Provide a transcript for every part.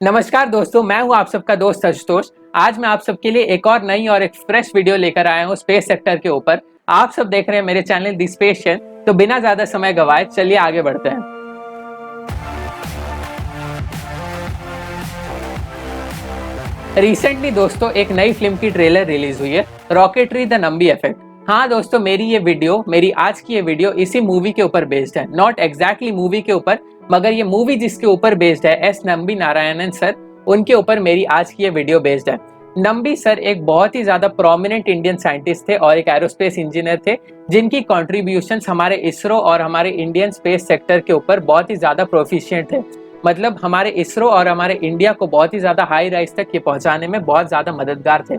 नमस्कार दोस्तों, मैं हूं आप सबका दोस्त आशुतोष। आज मैं आप सबके लिए एक और नई और एक फ्रेश वीडियो लेकर आया हूं स्पेस सेक्टर के ऊपर। आप सब देख रहे हैं मेरे चैनल दी स्पेशियल। तो बिना ज्यादा समय गवाए चलिए आगे बढ़ते हैं। रिसेंटली दोस्तों एक नई फिल्म की ट्रेलर रिलीज हुई है, रॉकेटरी द नंबी इफेक्ट। हाँ दोस्तों, मेरी आज की ये वीडियो इसी मूवी के ऊपर बेस्ड है। नॉट एग्जैक्टली मूवी के ऊपर, मगर ये मूवी जिसके ऊपर बेस्ड है, एस नंबी नारायणन सर, उनके ऊपर मेरी आज की ये वीडियो बेस्ड है। नंबी सर एक बहुत ही ज्यादा प्रोमिनेंट इंडियन साइंटिस्ट थे और एक एरोस्पेस इंजीनियर थे, जिनकी कॉन्ट्रीब्यूशंस हमारे इसरो और हमारे इंडियन स्पेस सेक्टर के ऊपर बहुत ही ज्यादा प्रोफिशिएंट थे। मतलब हमारे इसरो और हमारे इंडिया को बहुत ही ज्यादा हाई राइज तक ये पहुंचाने में बहुत ज्यादा मददगार थे।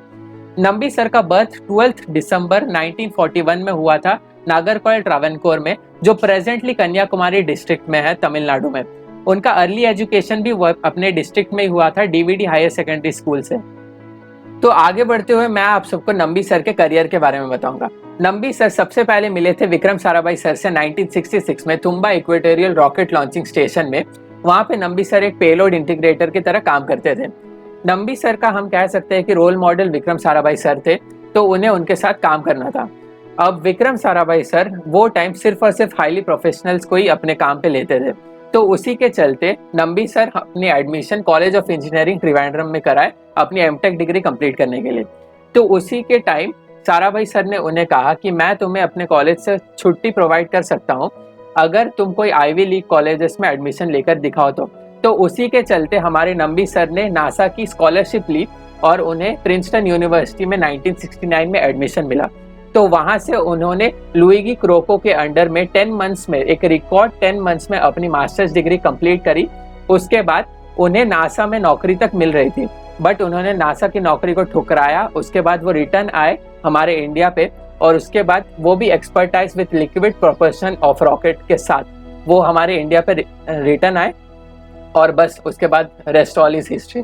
नंबी सर का बर्थ 12 दिसंबर 1941 में हुआ था, नागरकोइल ट्रावनकोर में, जो प्रेजेंटली कन्याकुमारी डिस्ट्रिक्ट में है, तमिलनाडु में। उनका अर्ली एजुकेशन भी अपने डिस्ट्रिक्ट में ही हुआ था, डीवीडी हायर सेकेंडरी स्कूल से। तो आगे बढ़ते हुए मैं आप सबको नंबी सर के करियर के बारे में बताऊंगा। नंबी सर सबसे पहले मिले थे विक्रम साराभाई सर से 1966 में तुम्बा इक्वेटोरियल रॉकेट लॉन्चिंग स्टेशन में। वहां पे नंबी सर एक पेलोड इंटीग्रेटर की तरह काम करते थे। नंबी सर का हम कह सकते हैं कि role model Vikram Sarabhai sir थे, तो उन्हें उनके साथ काम करना था। अब विक्रम साराभाई सर वो टाइम सिर्फ और सिर्फ हाईली प्रोफेशनल्स को ही अपने काम पे लेते थे। तो उसी के चलते नंबी सर अपनी admission college of engineering Trivandrum में कराए अपनी एमटेक डिग्री कंप्लीट करने के लिए। तो उसी के टाइम साराभाई सर ने उन्हें कहा कि मैं तुम्हें अपने कॉलेज से छुट्टी प्रोवाइड कर सकता हूँ अगर तुम कोई आईवी लीग कॉलेजेस में एडमिशन लेकर दिखाओ तो उसी के चलते हमारे नंबी सर ने नासा की स्कॉलरशिप ली और उन्हें प्रिंसटन यूनिवर्सिटी में 1969 में एडमिशन मिला। तो वहां से उन्होंने लुइगी क्रोको के अंडर में 10 मंथ्स में, एक रिकॉर्ड 10 मंथ्स में अपनी मास्टर्स डिग्री कंप्लीट करी। उसके बाद उन्हें नासा में नौकरी तक मिल रही थी, बट उन्होंने नासा की नौकरी को ठुकराया। उसके बाद वो रिटर्न आए हमारे इंडिया पे, और उसके बाद वो भी expertise with liquid propulsion of rocket के साथ वो हमारे इंडिया पे रिटर्न आए, और बस उसके बाद रेस्ट ऑल इज हिस्ट्री।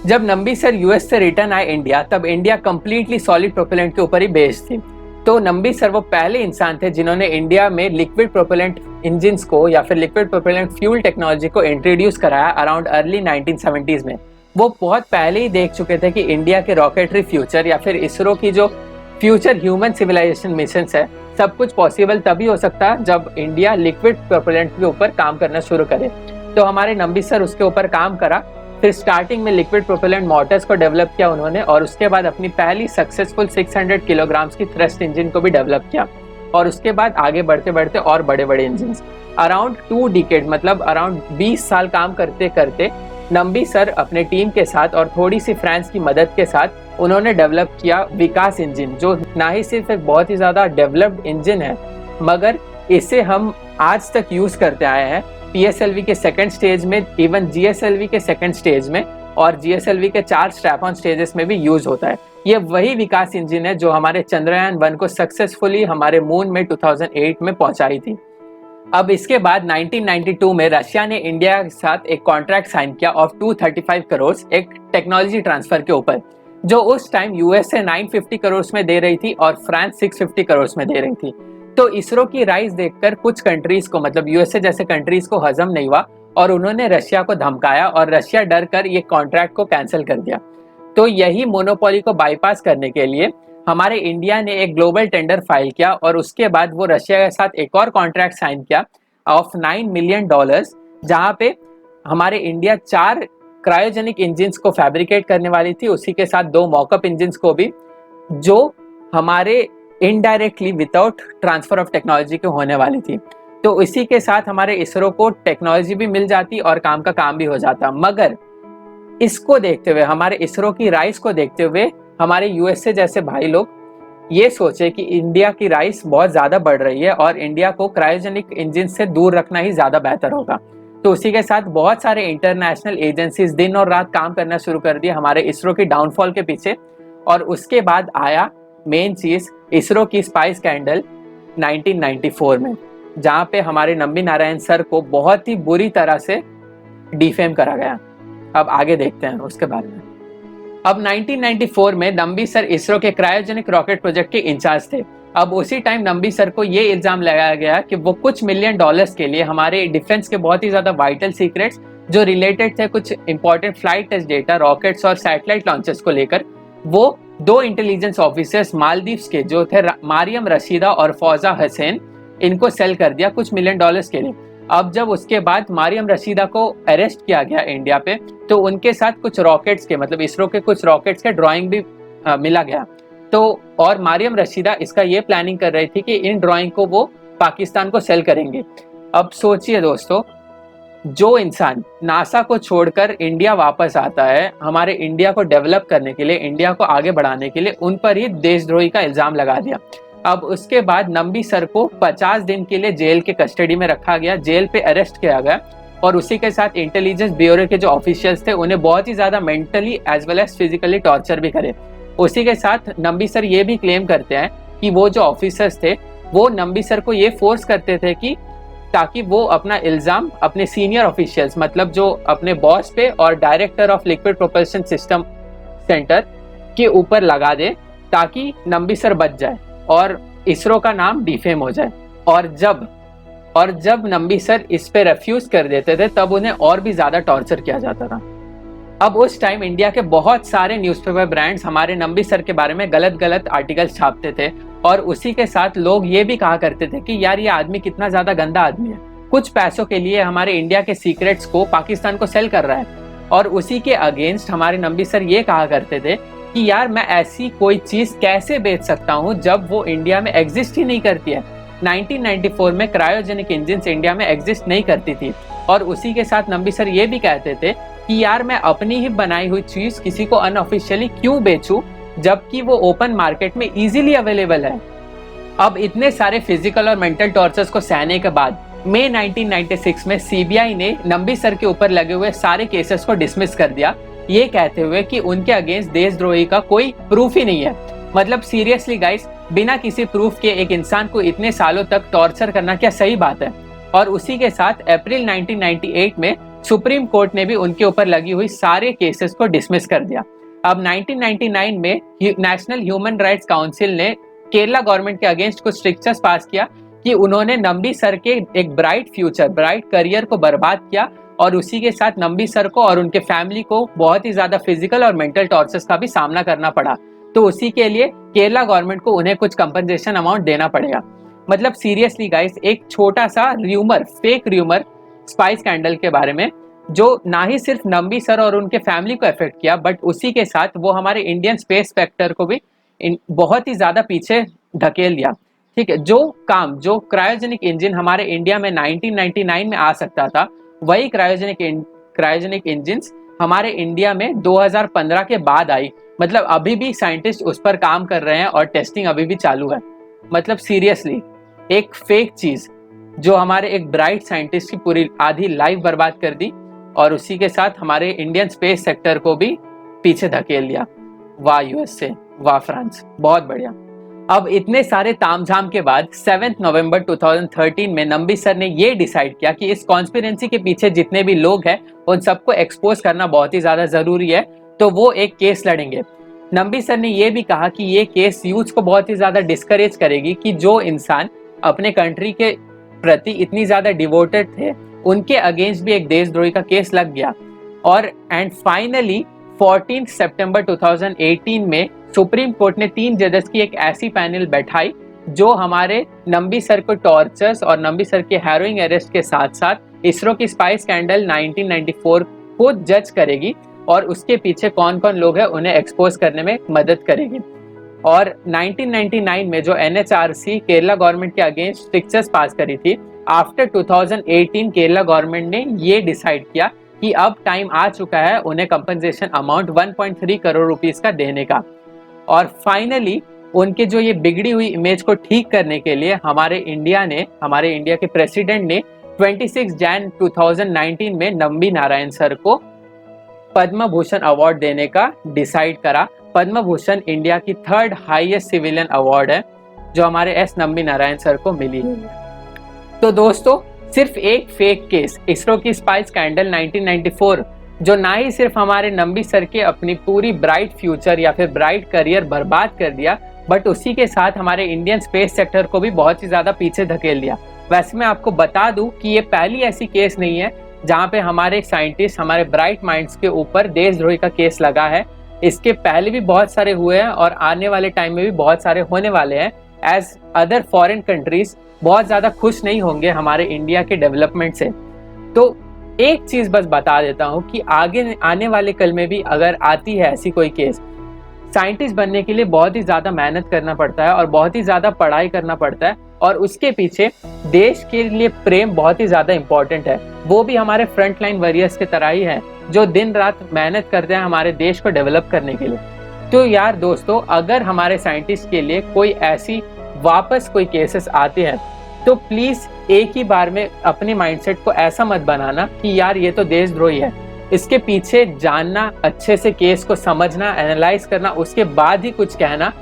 जब नंबी सर यूएस से रिटर्न आए इंडिया, तब इंडिया कंप्लीटली सॉलिड प्रोपेलेंट के ऊपर ही बेस्ड थी। तो नंबी सर वो पहले इंसान थे जिन्होंने इंडिया में लिक्विड प्रोपेलेंट इंजिन्स को या फिर लिक्विड प्रोपेलेंट फ्यूल टेक्नोलॉजी को इंट्रोड्यूस कराया अराउंड अर्ली 1970s में। वो बहुत पहले ही देख चुके थे कि इंडिया के रॉकेटरी फ्यूचर या फिर इसरो की जो फ्यूचर ह्यूमन सिविलाइजेशन मिशन है, सब कुछ पॉसिबल तभी हो सकता है जब इंडिया लिक्विड प्रोपेलेंट के ऊपर काम करना शुरू करे। तो हमारे नंबी सर उसके ऊपर काम करा। फिर स्टार्टिंग में लिक्विड प्रोपेलेंट मोटर्स को डेवलप किया उन्होंने, और उसके बाद अपनी पहली सक्सेसफुल 600 किलोग्राम्स की थ्रस्ट इंजन को भी डेवलप किया। और उसके बाद आगे बढ़ते बढ़ते और बड़े बड़े इंजन, अराउंड 2 डिकेड, मतलब अराउंड 20 साल काम करते करते नंबी सर अपने टीम के साथ और थोड़ी सी फ्रांस की मदद के साथ उन्होंने डेवलप किया विकास इंजन, जो ना ही सिर्फ एक बहुत ही ज़्यादा डेवलप्ड इंजन है, मगर इसे हम आज तक यूज़ करते आए हैं पीएसएलवी के सेकंड स्टेज में, इवन जीएसएलवी के सेकंड स्टेज में, और जीएसएलवी के 4 स्ट्रैप ऑन स्टेजेस में भी यूज होता है। ये वही विकास इंजन है जो हमारे चंद्रयान 1 को सक्सेसफुली हमारे मून में 2008 में पहुंचाई थी। अब इसके बाद 1992 में रशिया ने इंडिया के साथ एक कॉन्ट्रैक्ट साइन किया ऑफ 235 करोड़ एक टेक्नोलॉजी ट्रांसफर के ऊपर, जो उस टाइम यूएसए 950 करोड़ में दे रही थी और फ्रांस 650 करोड़ में दे रही थी। तो इसरो की राइज देखकर कुछ कंट्रीज को, मतलब यूएसए जैसे कंट्रीज को हजम नहीं हुआ और उन्होंने रशिया को धमकाया, और रशिया डर कर ये कॉन्ट्रैक्ट को कैंसिल कर दिया। तो यही मोनोपोली को बाईपास करने के लिए हमारे इंडिया ने एक ग्लोबल टेंडर फाइल किया, और उसके बाद वो रशिया के साथ एक और कॉन्ट्रैक्ट साइन किया ऑफ $9 मिलियन, जहां पे हमारे इंडिया 4 क्रायोजेनिक इंजिन्स को फैब्रिकेट करने वाली थी, उसी के साथ 2 मॉकअप इंजिन्स को भी, जो हमारे indirectly without transfer of technology के होने वाली थी। तो इसी के साथ हमारे इसरो को टेक्नोलॉजी भी मिल जाती और काम का काम भी हो जाता। मगर इसको देखते हुए, हमारे इसरो की राइस को देखते हुए, हमारे यूएसए जैसे भाई लोग ये सोचे कि इंडिया की राइस बहुत ज़्यादा बढ़ रही है और इंडिया को क्रायोजेनिक इंजन से दूर रखना ही ज़्यादा बेहतर होगा। तो उसी के साथ बहुत सारे इंटरनेशनल एजेंसीज दिन और रात काम करना शुरू कर दिए हमारे इसरो की डाउनफॉल के पीछे। और उसके बाद आया मेन चीज़, इसरो की स्पाइस स्कैंडल 1994 में, जहाँ पे हमारे नंबी नारायण सर को बहुत ही बुरी तरह से डिफेम करा गया। अब आगे देखते हैं उसके बारे में। अब 1994 में नंबी सर इसरो के क्रायोजेनिक रॉकेट प्रोजेक्ट के इंचार्ज थे। अब उसी टाइम नंबी सर को ये इल्जाम लगाया गया कि वो कुछ मिलियन डॉलर्स के लिए हमारे डिफेंस के बहुत ही ज्यादा वाइटल सीक्रेट्स जो रिलेटेड थे कुछ important flight test data, rockets और सैटेलाइट लॉन्चेस को लेकर, वो दो इंटेलिजेंस ऑफिसर्स मालदीव्स के जो थे मारियम रशीदा और फौजा हसैन, इनको सेल कर दिया कुछ मिलियन डॉलर्स के लिए। अब जब उसके बाद मारियम रशीदा को अरेस्ट किया गया इंडिया पे, तो उनके साथ कुछ रॉकेट्स के मतलब इसरो के कुछ रॉकेट्स के ड्राइंग भी मिला गया। तो और मारियम रशीदा इसका ये प्लानिंग कर रही थी कि इन ड्राइंग को वो पाकिस्तान को सेल करेंगे। अब सोचिए दोस्तों, जो इंसान नासा को छोड़कर इंडिया वापस आता है हमारे इंडिया को डेवलप करने के लिए, इंडिया को आगे बढ़ाने के लिए, उन पर ही देशद्रोही का इल्जाम लगा दिया। अब उसके बाद नंबी सर को 50 दिन के लिए जेल के कस्टडी में रखा गया, जेल पे अरेस्ट किया गया और उसी के साथ इंटेलिजेंस ब्यूरो के जो ऑफिशियल्स थे उन्हें बहुत ही ज्यादा mentally as well as physically torture भी करे। उसी के साथ नंबी सर ये भी क्लेम करते हैं कि वो जो ऑफिसर्स थे वो नंबी सर को ये फोर्स करते थे कि ताकि वो अपना इल्जाम अपने सीनियर ऑफिशियल्स मतलब जो अपने बॉस पे और director of liquid propulsion system centre के ऊपर लगा दे, ताकि नंबी सर बच जाए और इसरो का नाम डिफेम हो जाए। और जब नंबी सर इस पे रेफ्यूज कर देते थे तब उन्हें और भी ज्यादा टॉर्चर किया जाता था। अब उस टाइम इंडिया के बहुत सारे न्यूज़पेपर ब्रांड्स हमारे नंबी सर के बारे में गलत गलत आर्टिकल्स छापते थे और उसी के साथ लोग ये भी कहा करते थे कि यार ये आदमी कितना ज्यादा गंदा आदमी है, कुछ पैसों के लिए हमारे इंडिया के सीक्रेट्स को पाकिस्तान को सेल कर रहा है। और उसी के अगेंस्ट हमारे नंबी सर ये कहा करते थे कि यार मैं ऐसी कोई चीज कैसे बेच सकता हूँ जब वो इंडिया में एग्जिस्ट ही नहीं करती है। 1994 में क्रायोजेनिक इंजिन्स इंडिया में एग्जिस्ट नहीं करती थी। और उसी के साथ नंबी सर ये भी कहते थे कि यार मैं अपनी ही बनाई हुई चीज किसी को अनऑफिशियली क्यों बेचूं जबकि वो ओपन मार्केट में इजीली अवेलेबल है। अब इतने सारे फिजिकल और मेंटल टॉर्चर्स को सहने के बाद मई 1996 में सीबीआई ने नंबी सर के ऊपर लगे हुए सारे केसेस को डिसमिस कर दिया, ये कहते हुए कि उनके अगेंस्ट देशद्रोही का कोई प्रूफ ही नहीं है। मतलब सीरियसली गाइस, बिना किसी प्रूफ के एक इंसान को इतने सालों तक टॉर्चर करना क्या सही बात है। और उसी के साथ अप्रैल 1998 में सुप्रीम कोर्ट ने भी उनके ऊपर लगी हुई सारे केसेस को डिसमिस कर दिया। अब 1999 में नेशनल ह्यूमन राइट्स काउंसिल ने केरला गवर्नमेंट के अगेंस्ट कुछ स्ट्रिक्चर्स पास किया कि उन्होंने नंबी सर के एक ब्राइट फ्यूचर, ब्राइट करियर को बर्बाद किया और उसी के साथ नंबी सर को और उनके फैमिली को बहुत ही ज्यादा फिजिकल और मेंटल टॉर्चर्स का भी सामना करना पड़ा। तो उसी के लिए केरला गवर्नमेंट को उन्हें कुछ कंपनसेशन अमाउंट देना पड़ेगा। मतलब सीरियसली गाइस, एक छोटा सा rumour, fake rumour spice scandal के बारे में, जो ना ही सिर्फ नंबी सर और उनके फैमिली को अफेक्ट किया बट उसी के साथ वो हमारे इंडियन स्पेस सेक्टर को भी बहुत ही ज्यादा पीछे ढकेल दिया। ठीक है, जो क्रायोजेनिक इंजन हमारे इंडिया में 1999 में आ सकता था, वही क्रायोजेनिक इंजन हमारे इंडिया में 2015 के बाद आई। मतलब अभी भी साइंटिस्ट उस पर काम कर रहे हैं और टेस्टिंग अभी भी चालू है। मतलब सीरियसली एक फेक चीज जो हमारे एक ब्राइट साइंटिस्ट की पूरी आधी लाइफ बर्बाद कर दी और उसी के साथ हमारे इंडियन स्पेस सेक्टर को भी पीछे धकेल दिया। वाह यूएसए, वाह फ्रांस, बहुत बढ़िया। अब इतने सारे तामझाम के बाद 7 नवंबर 2013 में नंबी सर ने ये डिसाइड किया कि इस कॉन्स्पिरेंसी के पीछे जितने भी लोग हैं उन सबको एक्सपोज करना बहुत ही ज्यादा जरूरी है, तो वो एक केस लड़ेंगे। नंबी सर ने ये भी कहा कि ये केस यूथ को बहुत ही ज्यादा डिस्करेज करेगी कि जो इंसान अपने कंट्री के प्रति इतनी ज्यादा डिवोटेड थे उनके अगेंस्ट भी एक देशद्रोही का केस लग गया। और एंड फाइनली 14 सितंबर 2018 में सुप्रीम कोर्ट ने 3 जजेस की एक ऐसी पैनल बैठाई जो हमारे नंबी सर को टॉर्चर्स और नंबी सर के हैरोइंग अरेस्ट के साथ साथ इसरो की स्पाइस स्कैंडल 1994 को जज करेगी और उसके पीछे कौन कौन लोग हैं उन्हें एक्सपोज करने में मदद करेगी। और 1999 में जो NHRC केरला गवर्नमेंट के अगेंस्ट स्ट्रिक्चर्स पास करी थी, आफ्टर 2018 केरला गवर्नमेंट ने ये डिसाइड किया कि अब टाइम आ चुका है उन्हें कंपनसेशन अमाउंट 1.3 करोड़ रुपीस का देने का। और फाइनली उनके जो ये बिगड़ी हुई इमेज को ठीक करने के लिए हमारे इंडिया के प्रेसिडेंट ने 26 जनवरी 2019 में नंबी नारायण सर को पद्म भूषण अवार्ड देने का डिसाइड करा। पद्म भूषण इंडिया की 3rd हाईएस्ट सिविलियन अवार्ड है जो हमारे एस नंबी नारायण सर को मिली है। तो दोस्तों, सिर्फ एक फेक केस, इसरो की स्पाइस स्कैंडल 1994 जो ना ही सिर्फ हमारे नंबी सर के अपनी पूरी ब्राइट फ्यूचर या फिर ब्राइट करियर बर्बाद कर दिया, बट उसी के साथ हमारे इंडियन स्पेस सेक्टर को भी बहुत ही ज़्यादा पीछे धकेल दिया। वैसे मैं आपको बता दूं कि ये पहली ऐसी केस नहीं है जहाँ पे हमारे साइंटिस्ट, हमारे ब्राइट माइंड्स के ऊपर देशद्रोही का केस लगा है। इसके पहले भी बहुत सारे हुए हैं और आने वाले टाइम में भी बहुत सारे होने वाले हैं। एज अदर फॉरेन कंट्रीज बहुत ज़्यादा खुश नहीं होंगे हमारे इंडिया के डेवलपमेंट से। तो एक चीज़ बस बता देता हूँ कि आगे आने वाले कल में भी अगर आती है ऐसी कोई केस, साइंटिस्ट बनने के लिए बहुत ही ज़्यादा मेहनत करना पड़ता है और बहुत ही ज़्यादा पढ़ाई करना पड़ता है, और उसके पीछे देश के लिए प्रेम बहुत ही ज़्यादा इम्पोर्टेंट है। वो भी हमारे फ्रंट लाइन वॉरियर्स की तरह ही हैं जो दिन रात मेहनत करते हैं हमारे देश को डेवलप करने के लिए। तो यार दोस्तों, अगर हमारे साइंटिस्ट के लिए कोई ऐसी वापस कोई केसेस आते हैं तो प्लीज़ एक ही बार में अपने माइंडसेट को ऐसा मत बनाना कि यार ये तो देशद्रोही है। इसके पीछे जानना, अच्छे से केस को समझना, एनालाइज करना, उसके बाद ही कुछ कहना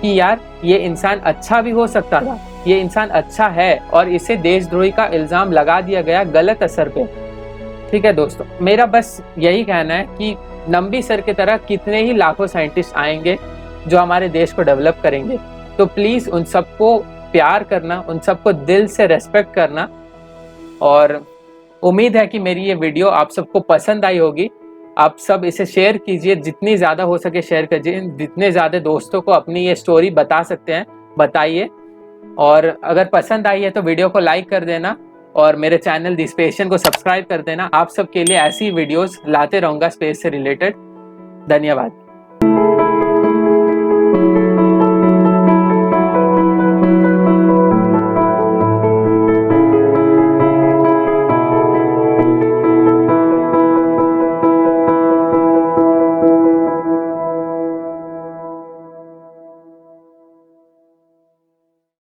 कि यार ये इंसान अच्छा भी हो सकता था, ये इंसान अच्छा है और इसे देशद्रोही का इल्ज़ाम लगा दिया गया गलत असर पे। ठीक है दोस्तों, मेरा बस यही कहना है कि नंबी सर की तरह कितने ही लाखों साइंटिस्ट आएंगे जो हमारे देश को डेवलप करेंगे, तो प्लीज़ उन सबको प्यार करना, उन सबको दिल से रेस्पेक्ट करना। और उम्मीद है कि मेरी ये वीडियो आप सबको पसंद आई होगी। आप सब इसे शेयर कीजिए, जितनी ज़्यादा हो सके शेयर कीजिए, जितने ज़्यादा दोस्तों को अपनी ये स्टोरी बता सकते हैं बताइए। और अगर पसंद आई है तो वीडियो को लाइक कर देना और मेरे चैनल दी स्पेशन को सब्सक्राइब कर देना। आप सबके लिए ऐसी वीडियोस लाते रहूँगा स्पेस से रिलेटेड। धन्यवाद।